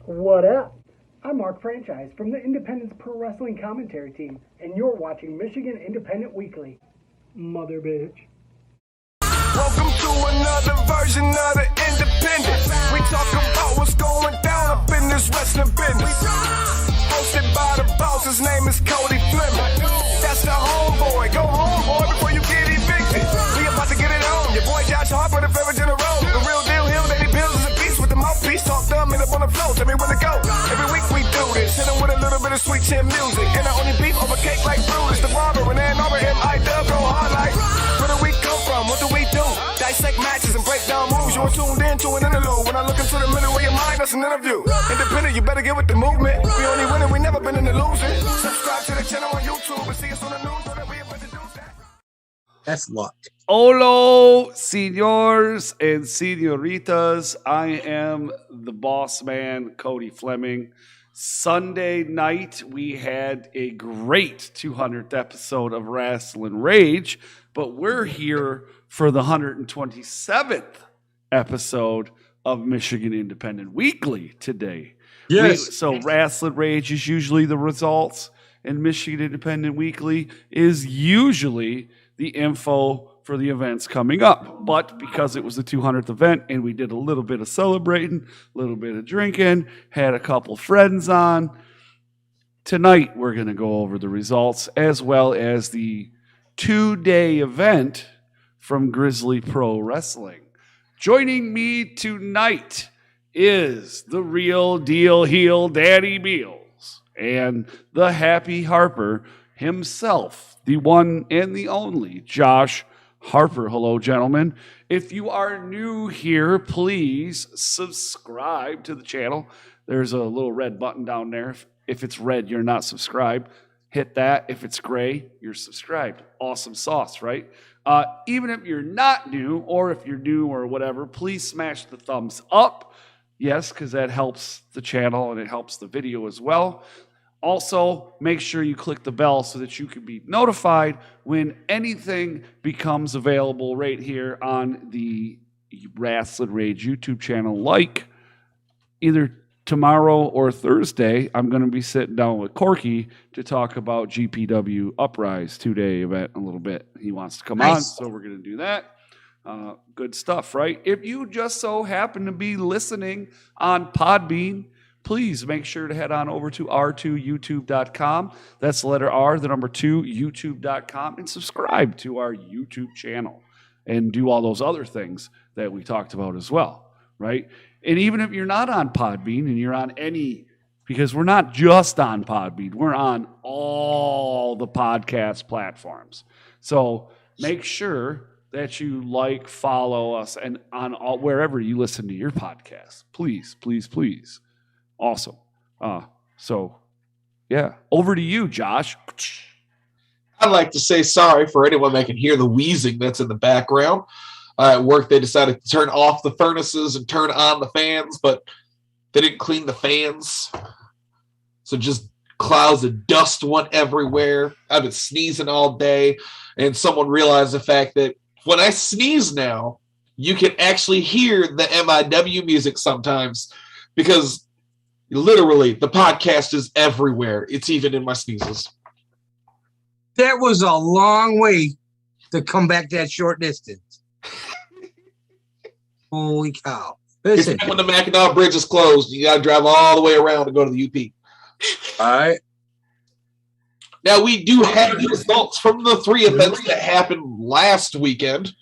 What up? I'm Mark Franchise from the Independence Pro Wrestling Commentary Team, and you're watching Michigan Independent Weekly. Mother bitch. Welcome to another version of the Independent. We talk about what's going down up in this wrestling business. Hosted by the boss, his name is Cody Fleming. That's the homeboy. Go home, boy, before you get evicted. We about to get it on. Your boy Josh Harper, the favorite in a row. The real deal, Hill, Lady Bills is a piece with the mouthpiece. Talk dumb and up on the floor. Tell me when to go. Every week we do this. Hit 'em with a little bit of sweet chin music. And I only beef over cake like Brutus. The barber and Ann Arbor, MIW go hard like. Where do we come from? What do we do? Dissect matches and break down moves. You're tuned in to an interlude. When I look into the middle of your mind, that's an interview. Independent, you better get with the movement. We only winning, we never been in the losing. Subscribe to the channel on YouTube and see us on the news so that we able to do that. That's luck. Hola, senors and senoritas. I am the boss man, Cody Fleming. Sunday night, we had a great 200th episode of Rasllin Rage, but we're here for the 127th episode of Michigan Independent Weekly today. Yes. So Rasllin Rage is usually the results, and Michigan Independent Weekly is usually the info for the events coming up. But because it was the 200th event and we did a little bit of celebrating, a little bit of drinking, had a couple friends on, tonight we're going to go over the results as well as the 2-day event from Grizzly Pro Wrestling. Joining me tonight is the real deal heel Daddy Beals and the happy Harper himself, the one and the only Josh Harper. Hello, gentlemen. If you are new here, please subscribe to the channel. There's a little red button down there. If it's red, you're not subscribed. Hit that. If it's gray, you're subscribed. Awesome sauce, right? Even if you're not new, or if you're new or whatever, please smash the thumbs up. Yes, because that helps the channel and it helps the video as well. Also, make sure you click the bell so that you can be notified when anything becomes available right here on the Rasllin Rage YouTube channel. Like either tomorrow or Thursday, I'm going to be sitting down with Corky to talk about GPW Uprise 2-day event a little bit. He wants to come on, so we're going to do that. Good stuff, right? If you just so happen to be listening on Podbean, please make sure to head on over to r2youtube.com. That's the letter R, the number 2, youtube.com, and subscribe to our YouTube channel and do all those other things that we talked about as well, right? And even if you're not on Podbean and you're on any, because we're not just on Podbean, we're on all the podcast platforms. So make sure that you like, follow us, and on all, wherever you listen to your podcast. Please, please, please. Awesome. So, yeah, over to you, Josh. I'd like to say sorry for anyone that can hear the wheezing that's in the background. At work, they decided to turn off the furnaces and turn on the fans, but they didn't clean the fans. So just clouds of dust went everywhere. I've been sneezing all day, and someone realized the fact that when I sneeze now, you can actually hear the MIW music sometimes because literally the podcast is everywhere. It's even in my sneezes. That was a long way to come back that short distance. Holy cow. Listen. It's when the Mackinac Bridge is closed. You got to drive all the way around to go to the UP. All right. Now, we do have the results from the 3 events that happened last weekend,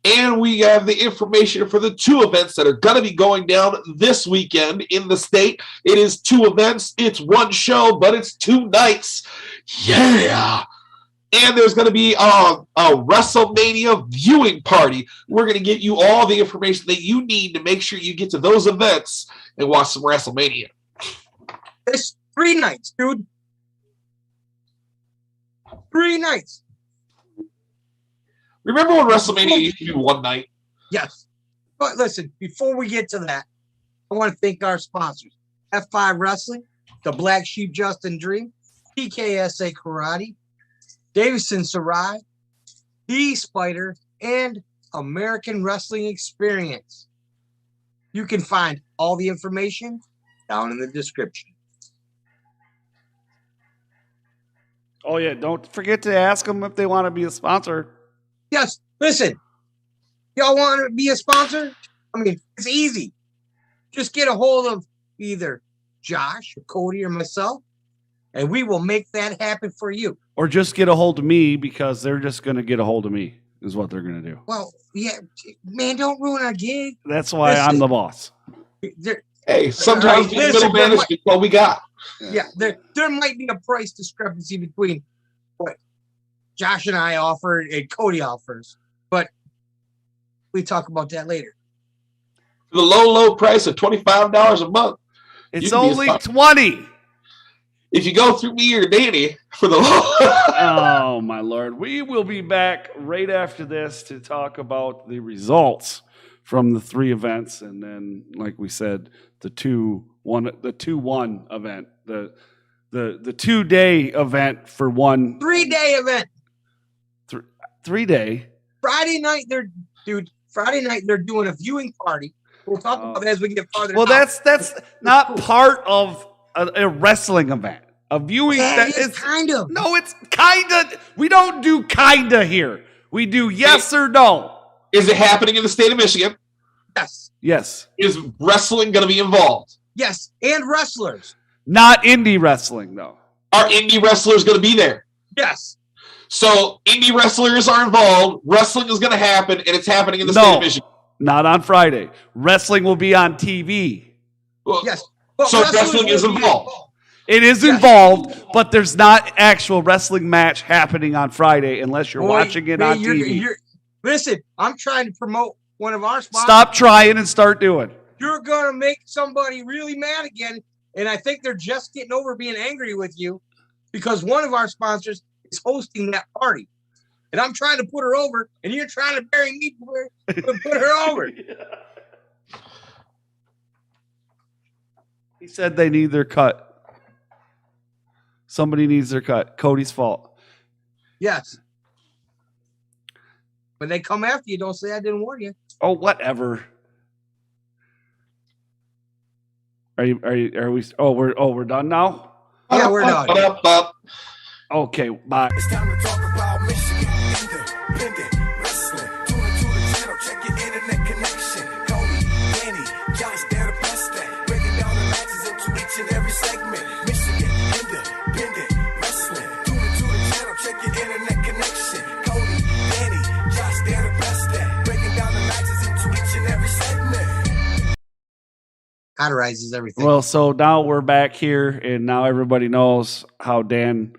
and we have the information for the 2 events that are going to be going down this weekend in the state. It is 2 events. It's 1 show, but it's 2 nights. Yeah. And there's going to be a WrestleMania viewing party. We're going to give you all the information that you need to make sure you get to those events and watch some WrestleMania. It's 3 nights, dude. 3 nights. Remember when WrestleMania used to be 1 night? Yes. But listen, before we get to that, I want to thank our sponsors. F5 Wrestling, The Black Sheep Justin Dream, PKSA Karate, Davison Sarai, D-Spider, and American Wrestling Experience. You can find all the information down in the description. Oh, yeah. Don't forget to ask them if they want to be a sponsor. Yes, listen. Y'all want to be a sponsor? I mean, it's easy. Just get a hold of either Josh or Cody or myself, and we will make that happen for you. Or just get a hold of me, because they're just going to get a hold of me is what they're going to do. Well, yeah, man, don't ruin our gig. That's why I'm the boss. Hey, sometimes the middleman is what we got. Yeah, there might be a price discrepancy between what Josh and I offer and Cody offers, but we talk about that later. For the low price of $25 a month. It's only 20. If you go through me or Danny for the Oh, my Lord. We will be back right after this to talk about the results from the 3 events. And then, like we said, the 2-1 event, the 2-day event for one. 3-day event. 3-day. Friday night, they're doing a viewing party. We'll talk about that as we get farther. Well, that's not part of a wrestling event. A viewing it's kind of. No, it's kind of. We don't do kind of here. We do yes or no. Is it happening in the state of Michigan? Yes. Yes. Is wrestling going to be involved? Yes, and wrestlers. Not indie wrestling, though. Are indie wrestlers going to be there? Yes. So indie wrestlers are involved. Wrestling is going to happen, and it's happening in the state of Michigan. Not on Friday. Wrestling will be on TV. Well, yes. So wrestling is involved. It is involved, but there's not actual wrestling match happening on Friday unless you're watching it on TV. Listen, I'm trying to promote one of our sponsors. Stop trying and start doing. You're going to make somebody really mad again, and I think they're just getting over being angry with you because one of our sponsors is hosting that party. And I'm trying to put her over, and you're trying to bury me to put her over. He said they need their cut. Somebody needs their cut. Cody's fault. Yes. When they come after you, don't say I didn't warn you. Oh, whatever. Are we? We're done now? Yeah, we're done. Okay, bye. It's time to talk about Michigan independent wrestling. Tune into the channel, check your internet connection. Cody, Danny, Josh, they're the best at breaking down the matches into each and every segment. Michigan independent wrestling. Tune into the channel, check your internet connection. Cody, Danny, Josh, they're the best at breaking down the matches into each and every segment. Cauterizes everything. Well, so now we're back here, and now everybody knows how Dan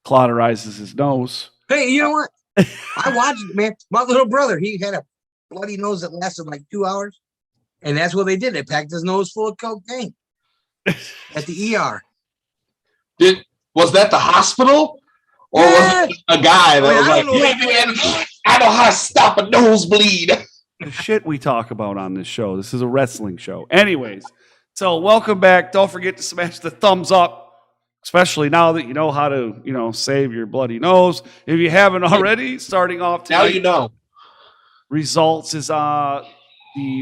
cauterizes his nose. Hey, you know what? I watched it, man. My little brother, he had a bloody nose that lasted like 2 hours. And that's what they did. They packed his nose full of cocaine at the ER. Was that the hospital? Or was it a guy that was like, hey, man, I know how to stop a nosebleed? The shit we talk about on this show. This is a wrestling show. Anyways, so welcome back. Don't forget to smash the thumbs up. Especially now that you know how to, save your bloody nose. If you haven't already, starting off tonight. Now you know. Results is the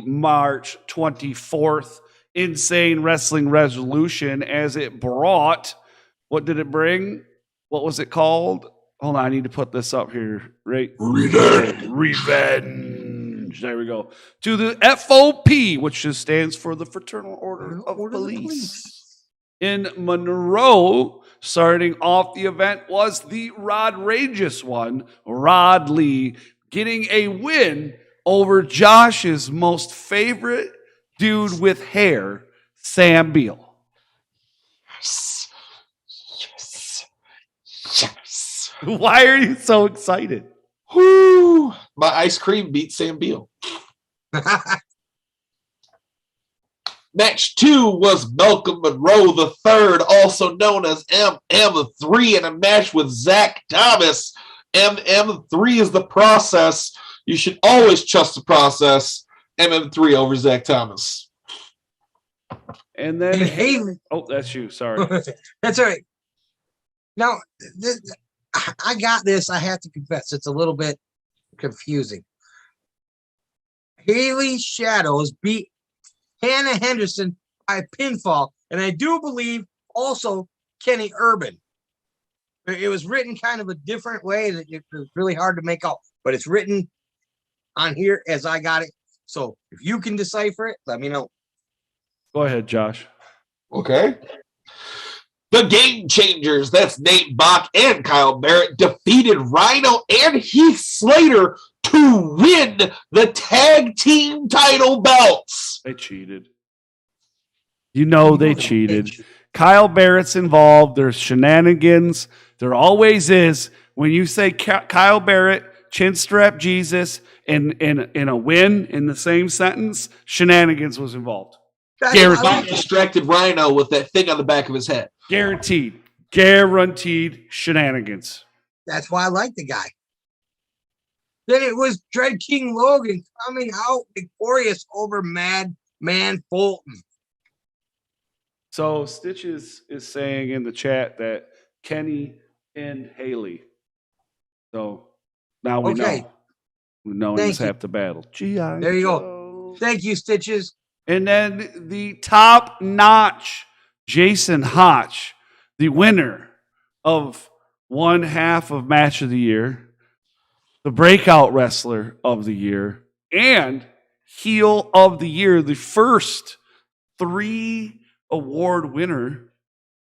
March 24th Insane Wrestling Resolution as it brought, what did it bring? What was it called? Hold on, I need to put this up here. Right? Revenge. There we go. To the FOP, which just stands for the Fraternal Order of Police. In Monroe, starting off the event was the Rageous one, Rod Lee, getting a win over Josh's most favorite dude with hair, Sam Beal. Yes. Why are you so excited? Whoo! My ice cream beat Sam Beal. Next 2 was Malcolm Monroe III, also known as MM3, in a match with Zach Thomas. MM3 is the process. You should always trust the process. MM3 over Zach Thomas. And then Haley. Oh, that's you. Sorry. That's all right. Now, I got this. I have to confess, it's a little bit confusing. Haley Shadows beat Hannah Henderson by pinfall And I do believe also Kenny Urban. It was written kind of a different way that it was really hard to make out, but it's written on here as I got it. So if you can decipher it, let me know. Go ahead, Josh. Okay. The Game Changers, that's Nate Bach and Kyle Barrett, defeated Rhino and Heath Slater to win the tag team title belts. They cheated. You know they cheated. Kyle Barrett's involved. There's shenanigans. There always is. When you say Kyle Barrett, chin strap Jesus, and a win in the same sentence, shenanigans was involved. Bach distracted Rhino with that thing on the back of his head. Guaranteed shenanigans. That's why I like the guy. Then it was Dread King Logan coming out victorious over Madman Fulton. So Stitches is saying in the chat that Kenny and Haley. So now we know. We know it's half the battle. G.I. There you go. Thank you, Stitches. And then the top-notch Jason Hotch, the winner of one half of Match of the Year, the Breakout Wrestler of the Year, and Heel of the Year, the first 3-award winner,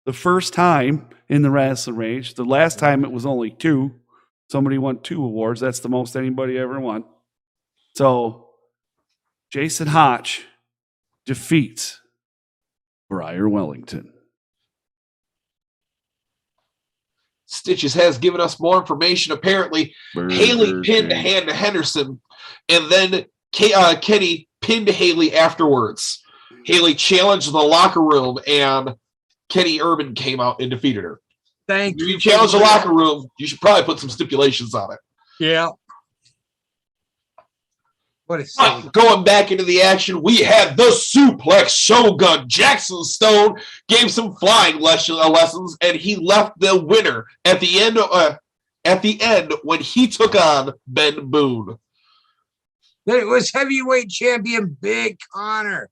the first time in the Rasllin Rage. The last time it was only 2. Somebody won 2 awards. That's the most anybody ever won. So, Jason Hotch defeats Briar Wellington. Stitches has given us more information. Apparently, Haley pinned Hannah Henderson, and then Kenny pinned Haley afterwards. Haley challenged the locker room, and Kenny Urban came out and defeated her. Thank you. If you challenge the locker room, you should probably put some stipulations on it. Yeah. What is going back into the action, we had the suplex shogun. Jackson Stone gave some flying lessons, and he left the winner at the end when he took on Ben Boone. Then it was heavyweight champion Big Connor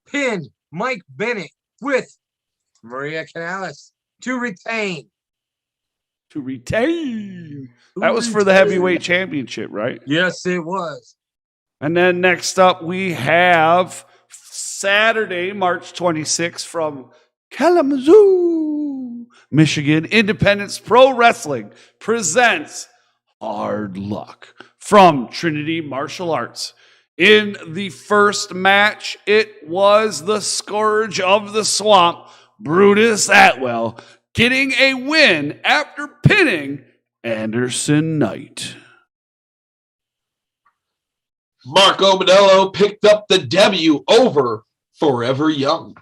pinned Mike Bennett with Maria Canales to retain. That was for the heavyweight championship, right? Yes, it was. And then next up, we have Saturday, March 26th from Kalamazoo, Michigan. Independence Pro Wrestling presents Hard Luck from Trinity Martial Arts. In the first match, it was the Scourge of the Swamp, Brutus Atwell, getting a win after pinning Anderson Knight. Marco Modelo picked up the W over Forever Young.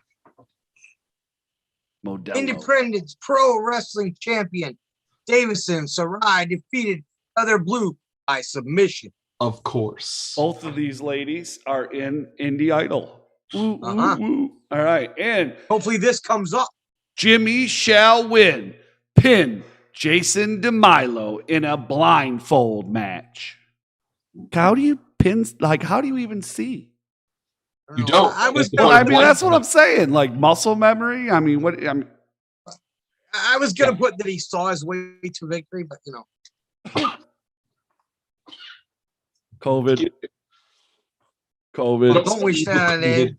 Modelo. Independence Pro Wrestling champion Davison Sarai defeated Other Blue by submission. Of course. Both of these ladies are in Indie Idol. Woo, Uh-huh. woo, woo. All right. And hopefully this comes up. Jimmy shall win. Pin Jason DeMilo in a blindfold match. How do you pin? Like, how do you even see? You don't. I was that's what I'm saying. Like muscle memory. I mean, what? I was gonna put that he saw his way to victory, but you know, COVID. Don't wish that on Ed.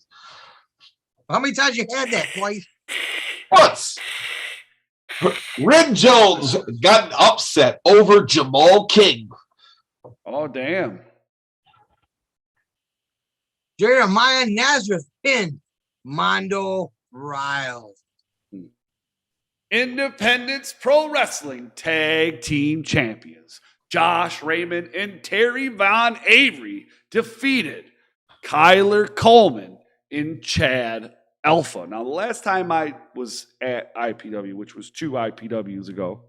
How many times you had that? Twice. Once. Red Jones got an upset over Jamal King. Oh, damn. Jeremiah Nazareth pinned Mondo Riles. Independence Pro Wrestling Tag Team Champions Josh Raymond and Terry Von Avery defeated Kyler Coleman and Chad Alpha. Now, the last time I was at IPW, which was 2 IPWs ago,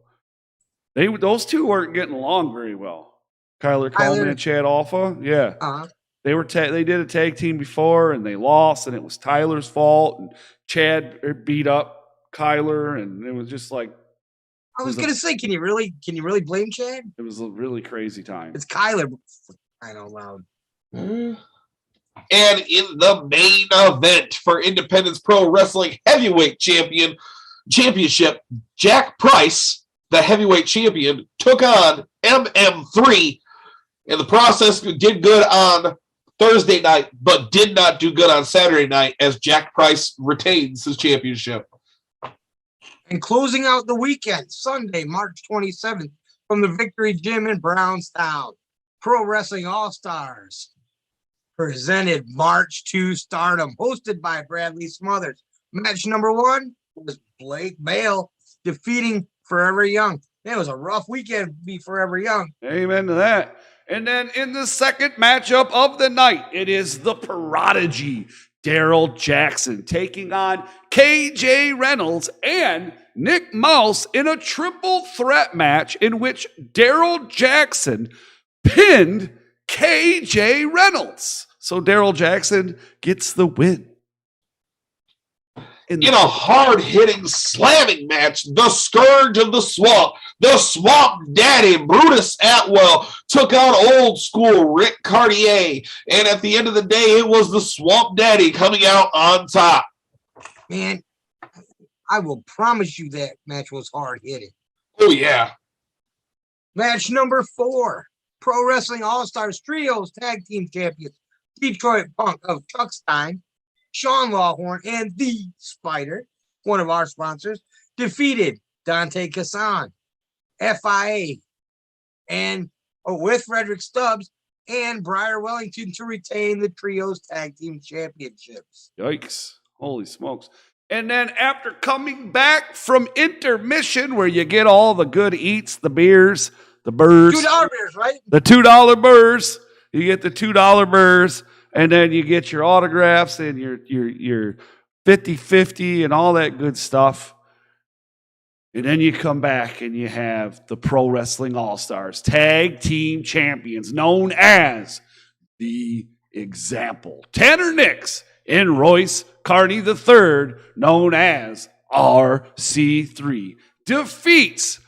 those two weren't getting along very well. Kyler Coleman and Chad Alpha, yeah. Uh-huh. They did a tag team before and they lost, and it was Tyler's fault. And Chad beat up Kyler, and it was just like. I was gonna say, can you really blame Chad? It was a really crazy time. It's Kyler. I know loud. And in the main event for Independence Pro Wrestling Heavyweight Championship, Jack Price, the heavyweight champion, took on MM3. And the process did good on Thursday night, but did not do good on Saturday night as Jack Price retains his championship. And closing out the weekend, Sunday, March 27th, from the Victory Gym in Brownstown, Pro Wrestling All-Stars presented March to Stardom, hosted by Bradley Smothers. Match number 1 was Blake Bale defeating Forever Young. It was a rough weekend to be Forever Young. Amen to that. And then in the second matchup of the night, it is the Prodigy, Daryl Jackson, taking on KJ Reynolds and Nick Mouse in a triple threat match in which Daryl Jackson pinned KJ Reynolds. So Daryl Jackson gets the win. In a hard-hitting, slamming match, the Scourge of the Swamp Daddy, Brutus Atwell, took on old school Rick Cartier. And at the end of the day, it was the Swamp Daddy coming out on top. Man, I will promise you that match was hard-hitting. Oh, yeah. Match number 4, Pro Wrestling All-Stars Trios Tag Team Champions, Detroit Punk of Chuck Stein, Sean Lawhorn, and The Spider, one of our sponsors, defeated Dante Cassan, FIA, and with Frederick Stubbs and Briar Wellington to retain the Trios Tag Team Championships. Yikes. Holy smokes. And then after coming back from intermission, where you get all the good eats, the beers, the burrs. $2 beers, right? The $2 burrs. You get the $2 burrs, and then you get your autographs and your 50-50 and all that good stuff. And then you come back and you have the Pro Wrestling All-Stars Tag Team Champions, known as The Example. Tanner Nix and Royce Carney III, known as RC3, defeats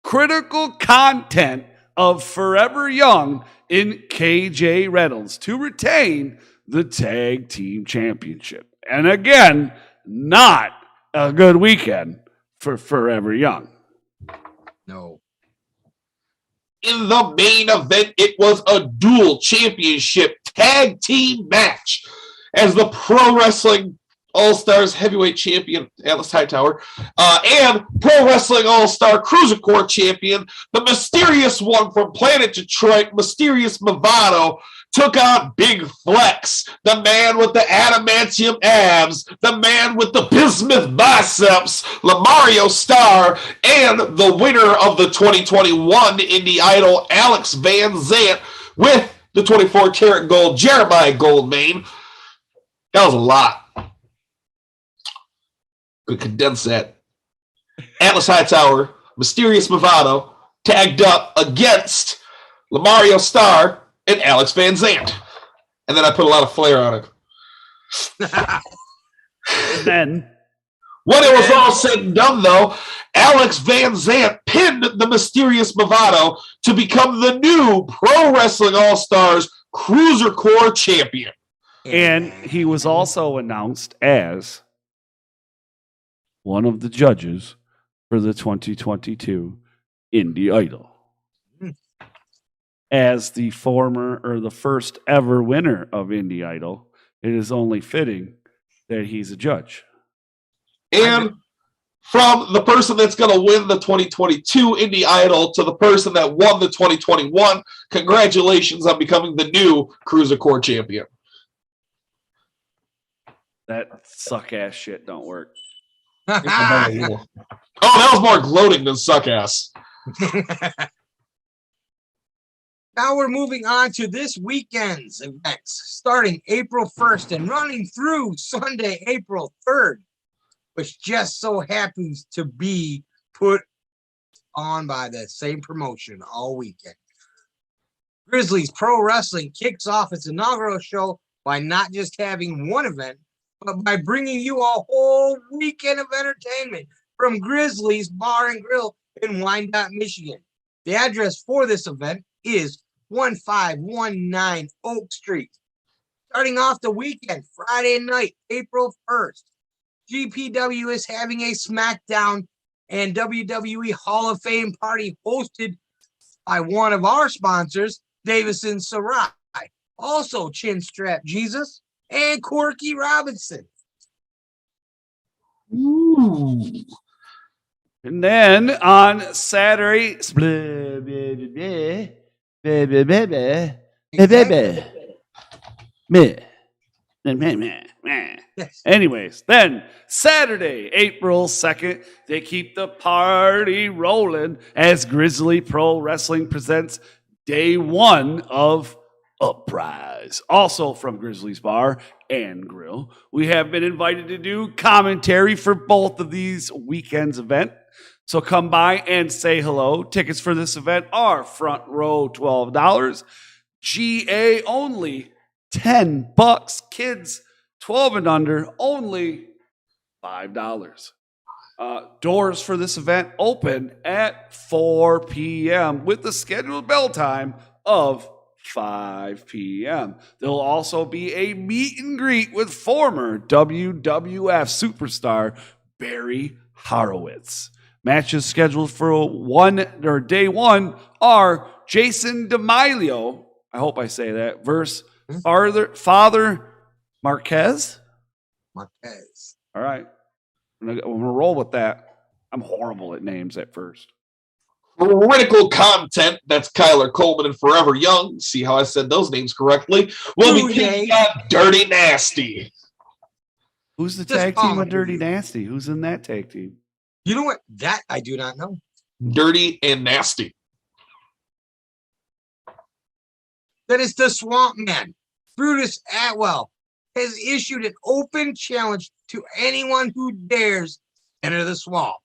Critical Content of Forever Young in KJ Reynolds to retain the Tag Team Championship. And again, not a good weekend for Forever Young. No. In the main event, it was a dual championship tag team match as the Pro Wrestling All-Stars Heavyweight Champion, Atlas Hightower, and Pro Wrestling All-Star Cruiser Corps Champion, the mysterious one from Planet Detroit, Mysterious Movado, took on Big Flex, the man with the adamantium abs, the man with the bismuth biceps, Lamario Star, and the winner of the 2021 Indie Idol, Alex Van Zant, with the 24-karat gold Jeremiah Goldmane. That was a lot. Could condense that. Atlas Hightower, Mysterious Movado, tagged up against Lamario Star and Alex Van Zant. And then I put a lot of flair on it. Then, when it was all said and done, though, Alex Van Zant pinned the Mysterious Movado to become the new Pro Wrestling All-Stars Cruiser Corps Champion. and he was also announced as one of the judges for the 2022 Indie Idol. As the former or the first ever winner of Indie Idol, it is only fitting that he's a judge. And from the person that's going to win the 2022 Indie Idol to the person that won the 2021, congratulations on becoming the new Cruiser Corps champion. That suck-ass shit don't work. Oh, that was more gloating than suck-ass. Now we're moving on to this weekend's events, starting April 1st and running through Sunday, April 3rd, which just so happens to be put on by the same promotion all weekend. Grizzlies Pro Wrestling kicks off its inaugural show by not just having one event, but by bringing you a whole weekend of entertainment from Grizzlies Bar and Grill in Wyandotte, Michigan. The address for this event is 1519 Oak Street. Starting off the weekend, Friday night, April 1st, GPW is having a Smackdown and WWE Hall of Fame party hosted by one of our sponsors, Davison Sarai. Also, Chinstrap Jesus and Corky Robinson. Ooh. And then on Saturday, anyways, then Saturday, April 2nd, they keep the party rolling as Grizzly Pro Wrestling presents day one of Uprise. Also from Grizzly's Bar and Grill, we have been invited to do commentary for both of these weekends' event. So come by and say hello. Tickets for this event are front row $12, GA only $10, kids 12 and under only $5. Doors for this event open at 4 p.m. with the scheduled bell time of 5 p.m. There'll also be a meet and greet with former WWF superstar Barry Horowitz. Matches scheduled for day one are Jason DeMilio, I hope I say that, versus Father Marquez. Marquez. All right. I'm gonna roll with that. I'm horrible at names at first. Critical content. That's Kyler Coleman and Forever Young. See how I said those names correctly? We'll be taking on Dirty Nasty. Who's the tag team with Dirty Nasty? Who's in that tag team? You know what? That I do not know. Dirty and Nasty. That is the Swamp Man. Brutus Atwell has issued an open challenge to anyone who dares enter the swamp.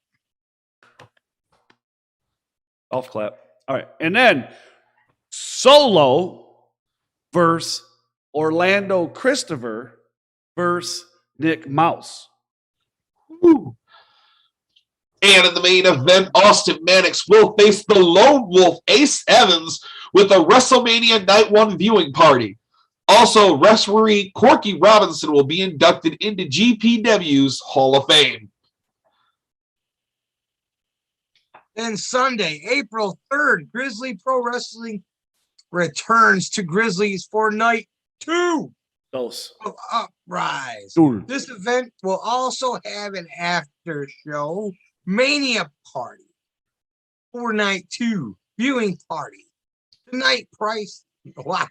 Golf clap. All right. And then Solo versus Orlando Christopher versus Nick Mouse. Woo. And in the main event, Austin Mannix will face the Lone Wolf Ace Evans with a WrestleMania Night 1 viewing party. Also, referee Corky Robinson will be inducted into GPW's Hall of Fame. Then Sunday, April 3rd, Grizzly Pro Wrestling returns to Grizzlies for night 2 of Uprise. This event will also have an after show Mania party for night 2 viewing party. The night price. Wow.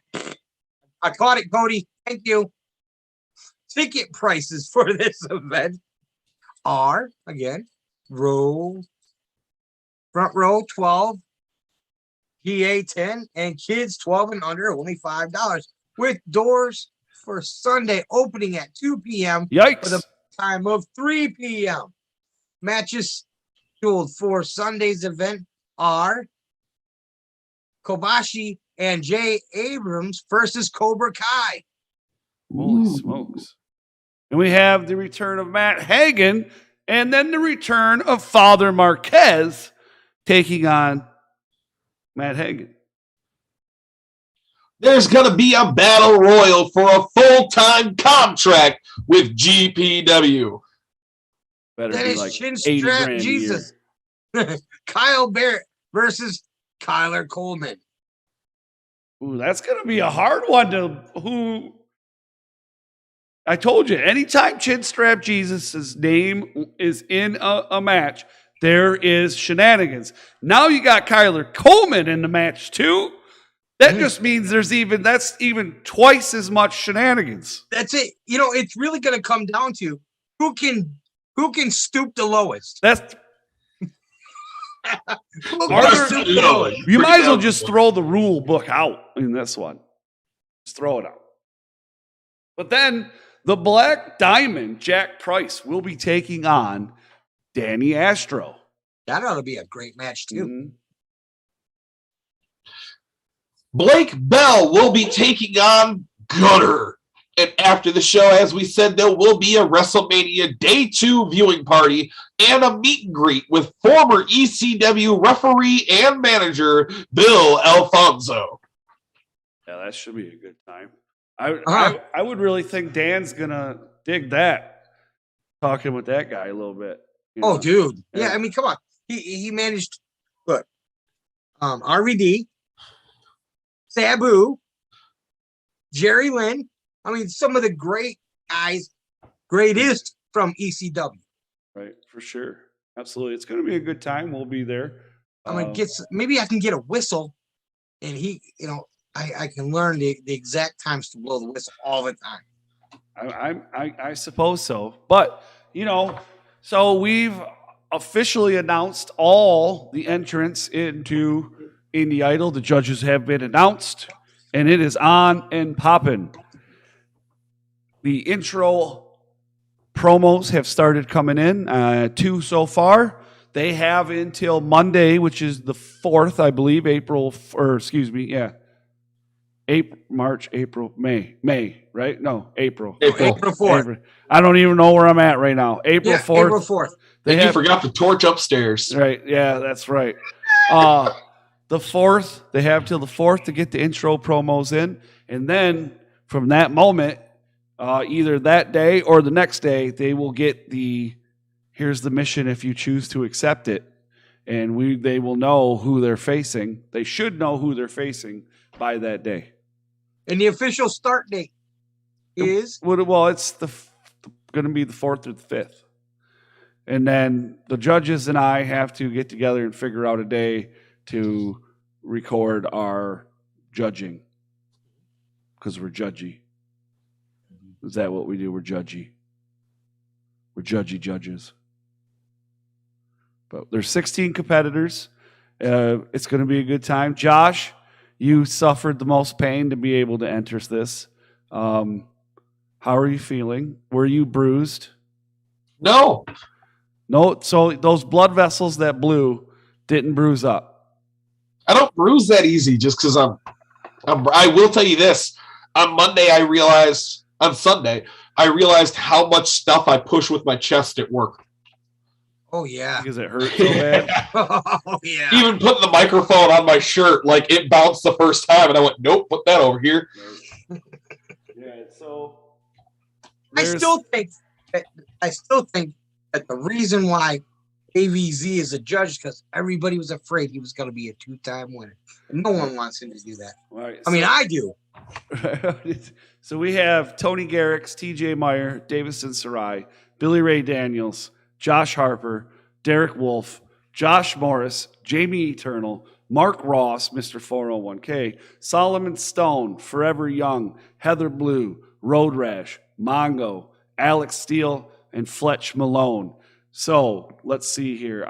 I caught it, Cody. Thank you. Ticket prices for this event are, again, front row 12, GA 10, and kids 12 and under only $5. With doors for Sunday opening at 2 p.m. Yikes. For the time of 3 p.m. Matches scheduled for Sunday's event are Kobashi and Jay Abrams versus Cobra Kai. Holy smokes. And we have the return of Matt Hagen and then the return of Father Marquez taking on Matt Hagen. There's going to be a battle royal for a full-time contract with GPW. Better that be is like Chinstrap Jesus. Kyle Barrett versus Kyler Coleman. Ooh, that's going to be a hard one to I told you, anytime Chinstrap Jesus' name is in a match, there is shenanigans. Now you got Kyler Coleman in the match too. That just means that's even twice as much shenanigans. That's it. You know, it's really going to come down to who can stoop the lowest. That's you might as well just throw the rule book out in this one. Just throw it out. But then the Black Diamond, Jack Price, will be taking on Danny Astro. That ought to be a great match, too. Mm-hmm. Blake Bell will be taking on Gunner. And after the show, as we said, there will be a WrestleMania Day 2 viewing party and a meet and greet with former ECW referee and manager Bill Alfonso. Yeah, that should be a good time. I would really think Dan's gonna dig that, talking with that guy a little bit. Oh, dude. Yeah. Yeah, I mean, come on. He managed. Look, RVD, Sabu, Jerry Lynn. I mean, some of the great guys, greatest from ECW. Right, for sure. Absolutely. It's going to be a good time. We'll be there. I'm gonna get maybe I can get a whistle, and I can learn the exact times to blow the whistle all the time. I suppose so. But, so we've officially announced all the entrants into Indie Idol. The judges have been announced, and it is on and popping. The intro promos have started coming in, 2 so far. They have until Monday, which is the 4th, I believe, May, right? No, April. April 4th. I don't even know where I'm at right now. April 4th. April 4th. You forgot the torch upstairs. Right, yeah, that's right. The 4th, they have till the 4th to get the intro promos in. And then from that moment, either that day or the next day, they will get here's the mission if you choose to accept it. And they will know who they're facing. They should know who they're facing by that day. And the official start date is? Well, it's going to be the 4th or the 5th. And then the judges and I have to get together and figure out a day to record our judging. Because we're judgy. Is that what we do? We're judgy. We're judgy judges. But there's 16 competitors. It's going to be a good time. Josh, you suffered the most pain to be able to enter this. How are you feeling? Were you bruised? No. No. So those blood vessels that blew didn't bruise up. I don't bruise that easy just because I will tell you this. On Sunday, I realized how much stuff I push with my chest at work. Oh, yeah. Because it hurt so bad. Oh, yeah. Even putting the microphone on my shirt, like it bounced the first time, and I went, nope, put that over here. Yeah, so I still think that the reason why AVZ is a judge because everybody was afraid he was going to be a 2-time winner. And no one wants him to do that. Right, I mean, I do. So we have Tony Garrix, TJ Meyer, Davison Sarai, Billy Ray Daniels, Josh Harper, Derek Wolf, Josh Morris, Jamie Eternal, Mark Ross, Mr. 401k, Solomon Stone, Forever Young, Heather Blue, Road Rash, Mongo, Alex Steele, and Fletch Malone. So let's see here.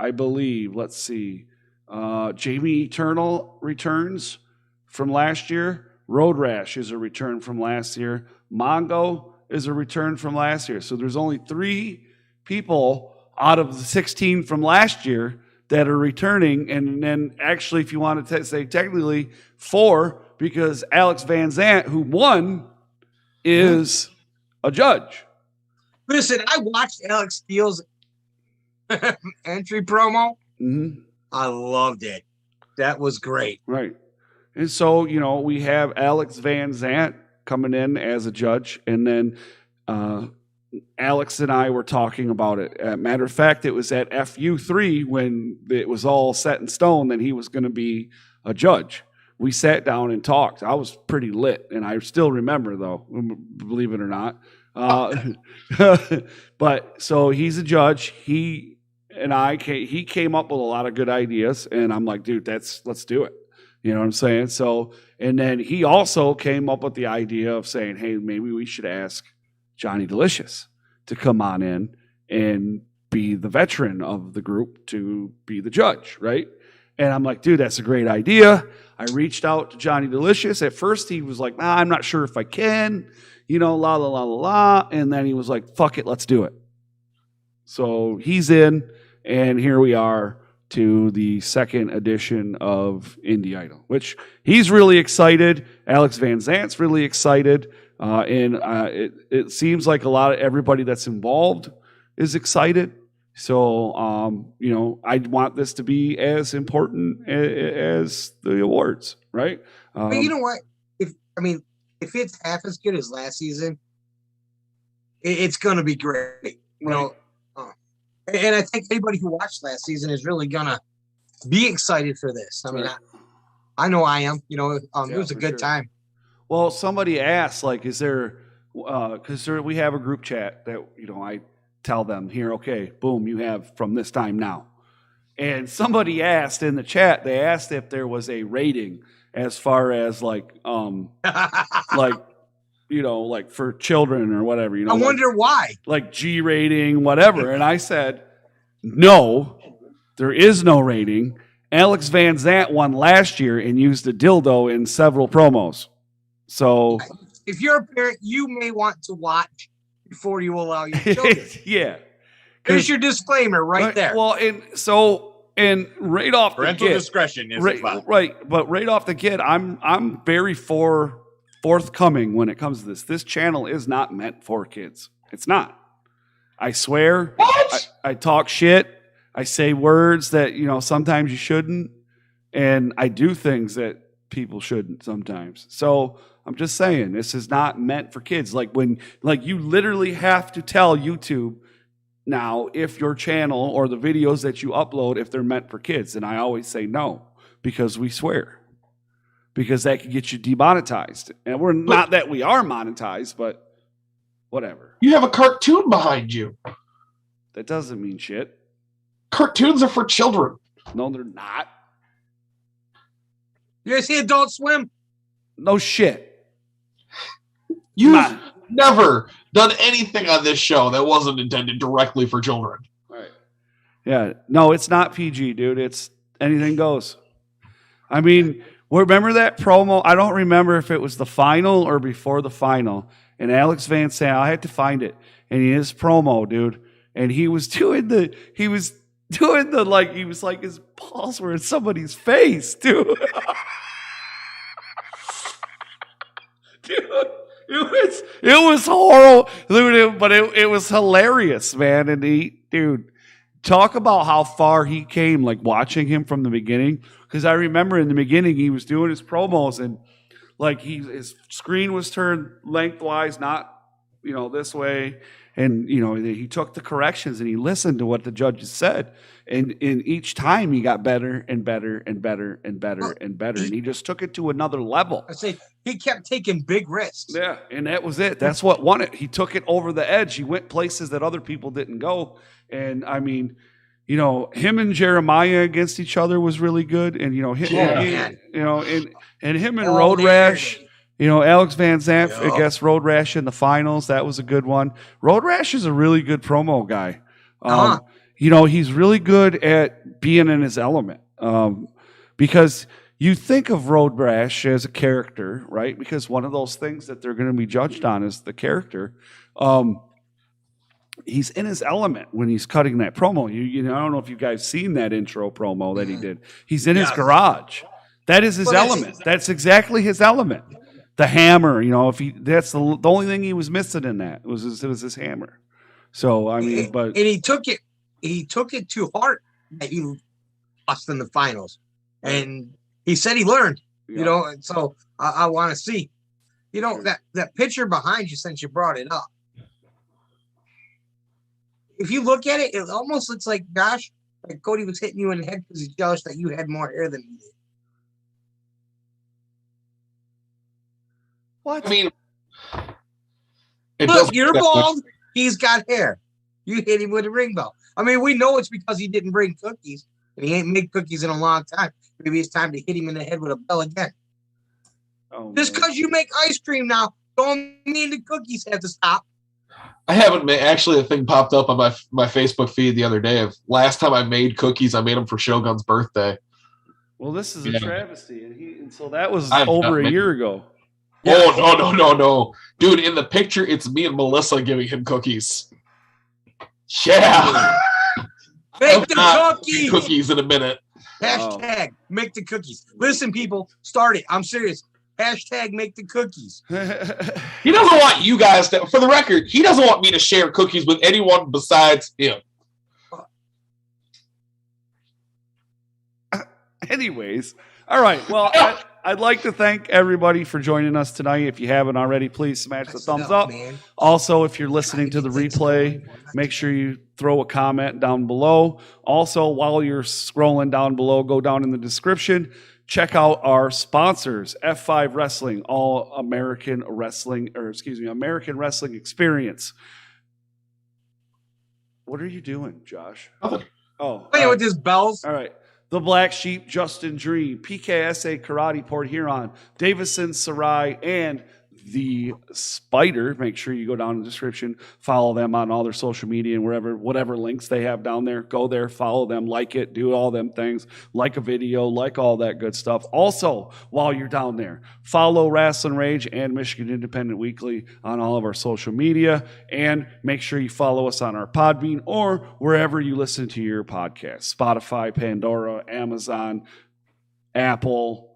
Jamie Eternal returns from last year. Road Rash is a return from last year. Mongo is a return from last year. So there's only 3 people out of the 16 from last year that are returning. And then actually, if you want to say technically 4, because Alex Van Zant, who won, is a judge. Listen, I watched Alex Steele's entry promo. Mm-hmm. I loved it. That was great. Right. And so, we have Alex Van Zant coming in as a judge. And then Alex and I were talking about it. Matter of fact, it was at FU3 when it was all set in stone that he was going to be a judge. We sat down and talked. I was pretty lit. And I still remember, though, believe it or not. But so he's a judge. He came up with a lot of good ideas. And I'm like, dude, let's do it. You know what I'm saying? So, and then he also came up with the idea of saying, hey, maybe we should ask Johnny Delicious to come on in and be the veteran of the group to be the judge, right? And I'm like, dude, that's a great idea. I reached out to Johnny Delicious. At first, he was like, I'm not sure if I can, la, la, la, la, la. And then he was like, fuck it, let's do it. So he's in, and here we are to the 2nd edition of Indie Idol, which he's really excited. Alex Van Zant's really excited. And it seems like everybody that's involved is excited. So, I want this to be as important as the awards, right? But you know what? If if it's half as good as last season, it's going to be great. You know, and I think anybody who watched last season is really going to be excited for this. I mean, I know I am. You know, it was a good time. Well, somebody asked, like, is there, because we have a group chat that, you know, I tell them here, okay, boom, you have from this time now. And somebody asked in the chat, they asked if there was a rating as far as like, like, you know, like for children or whatever, you know. I wonder why. Like G rating, whatever. And I said, no, there is no rating. Alex Van Zant won last year and used a dildo in several promos. So if you're a parent, you may want to watch before you allow your children. Yeah. There's your disclaimer right there. Well, and right off parental the get, discretion is right, but right off the get, I'm very forthcoming when it comes to this. This channel is not meant for kids. It's not. I swear. I talk shit. I say words that, you know, sometimes you shouldn't, and I do things that people shouldn't sometimes. So I'm just saying, this is not meant for kids. Like you literally have to tell YouTube now if your channel or the videos that you upload, if they're meant for kids. And I always say no, because we swear. Because that could get you demonetized. And we're not that we are monetized, but whatever. You have a cartoon behind you. That doesn't mean shit. Cartoons are for children. No, they're not. You guys see Adult Swim? No shit. You've never done anything on this show that wasn't intended directly for children. Right. Yeah. No, it's not PG, dude. It's anything goes. I mean, remember that promo? I don't remember if it was the final or before the final. And Alex Van Sant, I had to find it. And his promo, dude. And he was doing like, he was like, his balls were in somebody's face, dude. Dude, it was horrible, but it was hilarious, man. And dude, talk about how far he came, like watching him from the beginning. Because I remember in the beginning he was doing his promos and like his screen was turned lengthwise, not, you know, this way. And, you know, he took the corrections and he listened to what the judges said. And in each time he got better and better and better and better and better. And he just took it to another level. I say he kept taking big risks. Yeah, and that was it. That's what won it. He took it over the edge. He went places that other people didn't go. And, I mean, you know, him and Jeremiah against each other was really good. And, you know, him and Road Rash. You know, Alex Van Zant against Road Rash in the finals. That was a good one. Road Rash is a really good promo guy. You know, he's really good at being in his element. Because you think of Road Rash as a character, right? Because one of those things that they're going to be judged on is the character. He's in his element when he's cutting that promo. You know, I don't know if you guys seen that intro promo that he did. He's in his garage. That is his element. That's exactly his element. The hammer, you know, that's the only thing he was missing in that was his hammer. So I mean, but he took it to heart that he lost in the finals, and he said he learned. Yeah. You know, and so I want to see, you know, that picture behind you since you brought it up. If you look at it, it almost looks like Josh, like Cody was hitting you in the head because he's jealous that you had more hair than he did. what? I mean, look, you're bald. He's got hair. You hit him with a ring bell. I mean, we know it's because he didn't bring cookies, and he ain't made cookies in a long time. Maybe it's time to hit him in the head with a bell again. Just because you make ice cream now, don't mean the cookies have to stop. I haven't made, actually, a thing popped up on my Facebook feed the other day of last time I made cookies. I made them for Shogun's birthday. Well, this is a travesty, and so that was over a year ago. Oh, no. Dude, in the picture, it's me and Melissa giving him cookies. Yeah. Make the cookies. Cookies in a minute. Hashtag make the cookies. Listen, people, start it. I'm serious. Hashtag make the cookies. He doesn't want you guys to, for the record, he doesn't want me to share cookies with anyone besides him. Anyways, all right. Well, I'd like to thank everybody for joining us tonight. If you haven't already, please smash the thumbs up. Man. Also, if you're listening to the replay, make sure you throw a comment down below. Also, while you're scrolling down below, go down in the description. Check out our sponsors, F5 Wrestling, American Wrestling Experience. What are you doing, Josh? Nothing. Oh, Playing with his bells. all right. The Black Sheep, Justin Dream, PKSA Karate, Port Huron, Davison Sarai, and The Spider. Make sure you go down in the description, follow them on all their social media and whatever links they have down there. Go there, follow them, like it, do all them things, like a video, like all that good stuff. Also, while you're down there, follow Rasllin Rage and Michigan Independent Weekly on all of our social media, and make sure you follow us on our Podbean or wherever you listen to your podcast, Spotify, Pandora, Amazon, Apple.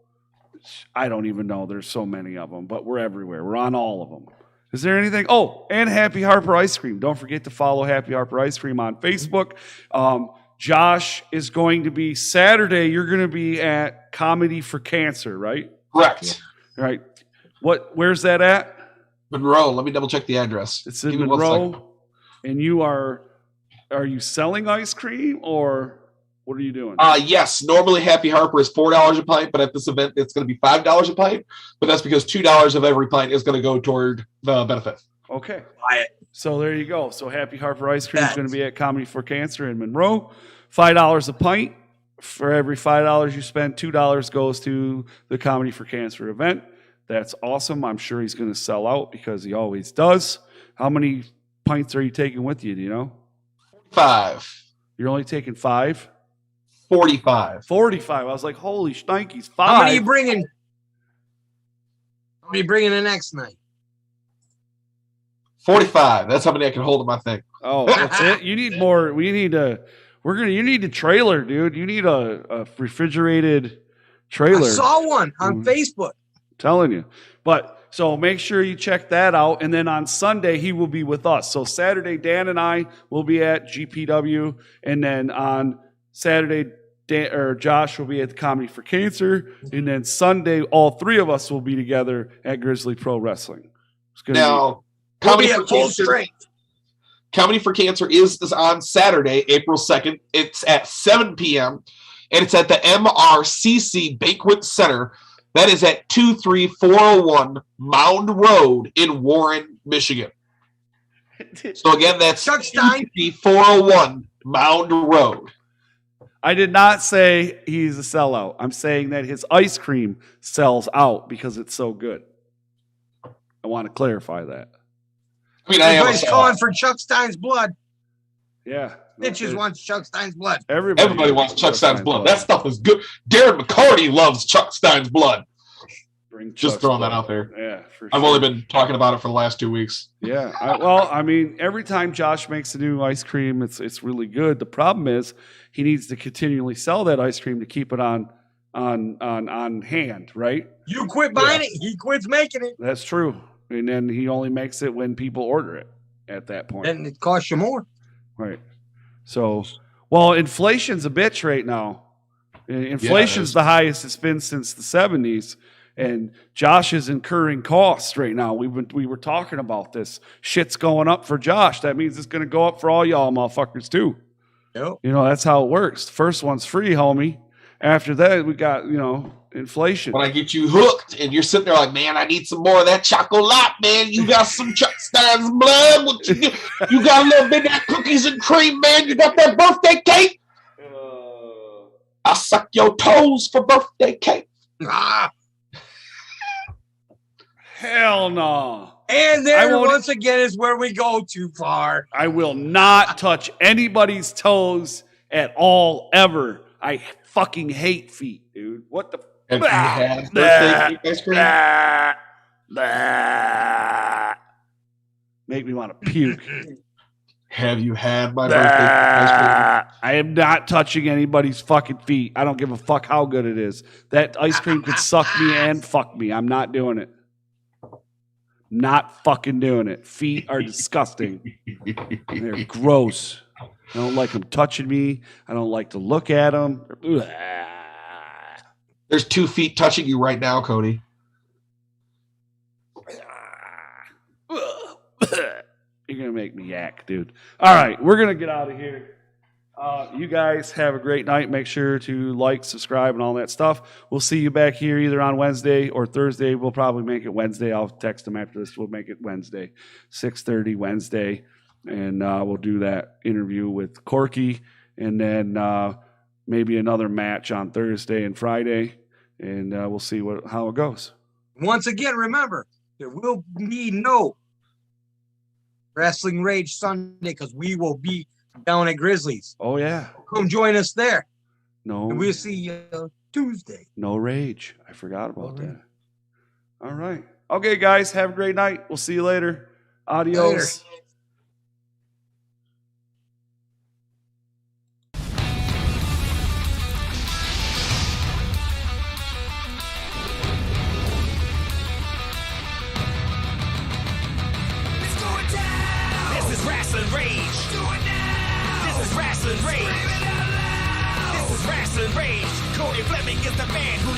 I don't even know. There's so many of them, but we're everywhere. We're on all of them. Is there anything? Oh, and Happy Harper Ice Cream. Don't forget to follow Happy Harper Ice Cream on Facebook. Josh is going to be Saturday. You're going to be at Comedy for Cancer, right? Correct. Right. Where's that at? Monroe. Let me double check the address. It's in Give me 1 second. Monroe. And you are you selling ice cream or what are you doing? Yes. Normally Happy Harper is $4 a pint, but at this event it's going to be $5 a pint. But that's because $2 of every pint is going to go toward the benefit. Okay. So there you go. So Happy Harper Ice Cream is going to be at Comedy for Cancer in Monroe. $5 a pint. For every $5 you spend, $2 goes to the Comedy for Cancer event. That's awesome. I'm sure he's going to sell out because he always does. How many pints are you taking with you? Do you know? 5. You're only taking 5? 45. 45. I was like, holy shnikes, 5. How many are you bringing? How many are you bringing the next night? 45. That's how many I can hold in my thing. Oh, that's it? You need more. You need a trailer, dude. You need a refrigerated trailer. I saw one on Facebook. Telling you. But so make sure you check that out. And then on Sunday, he will be with us. So Saturday, Dan and I will be at GPW. And then on Saturday, Josh will be at the Comedy for Cancer. And then Sunday, all three of us will be together at Grizzly Pro Wrestling. Now, Comedy for Cancer is on Saturday, April 2nd. It's at 7 p.m. And it's at the MRCC Banquet Center. That is at 23401 Mound Road in Warren, Michigan. So again, that's 23401 Mound Road. I did not say he's a sellout. I'm saying that his ice cream sells out because it's so good. I want to clarify that. I mean, everybody's calling for Chuck Stein's blood. Yeah. Bitches wants Chuck Stein's blood. Everybody wants Chuck Stein's blood. That stuff is good. Darren McCarty loves Chuck Stein's blood. Just throwing that out there. Yeah, for sure. I've only been talking about it for the last 2 weeks. Yeah. Every time Josh makes a new ice cream, it's really good. The problem is he needs to continually sell that ice cream to keep it on hand, right? You quit buying it, he quits making it. That's true. And then he only makes it when people order it at that point. And it costs you more. Right. So, inflation's a bitch right now. Inflation's the highest it's been since the 70s. And Josh is incurring costs right now. We were talking about this. Shit's going up for Josh. That means it's going to go up for all y'all motherfuckers too. Yep. That's how it works. The first one's free, homie. After that, we got, inflation. When I get you hooked and you're sitting there like, man, I need some more of that chocolate, man. You got some Chuck Stein's blood. What you got a little bit of that cookies and cream, man. You got that birthday cake? I suck your toes for birthday cake. Hell no. And there, once again, is where we go too far. I will not touch anybody's toes at all, ever. I fucking hate feet, dude. What the? Have you had birthday cake ice cream? Make me want to puke. Have you had my birthday cake ice cream? I am not touching anybody's fucking feet. I don't give a fuck how good it is. That ice cream could suck me and fuck me. I'm not doing it. Not fucking doing it. Feet are disgusting. They're gross. I don't like them touching me. I don't like to look at them. There's 2 feet touching you right now, Cody. You're going to make me yak, dude. All right, we're going to get out of here. You guys have a great night. Make sure to like, subscribe, and all that stuff. We'll see you back here either on Wednesday or Thursday. We'll probably make it Wednesday. I'll text them after this. We'll make it Wednesday, 6:30 Wednesday. And we'll do that interview with Corky. And then maybe another match on Thursday and Friday. And we'll see how it goes. Once again, remember, there will be no Rasllin Rage Sunday because we will be down at Grizzlies. Oh, yeah. Come join us there. No. And we'll see you Tuesday. No rage. I forgot about that. All right. Okay, guys. Have a great night. We'll see you later. Adios. Later. This is Rasslin Rage. Do it now. This is Rasslin Rage. This is Rasslin Rage. Cody Fleming is the man who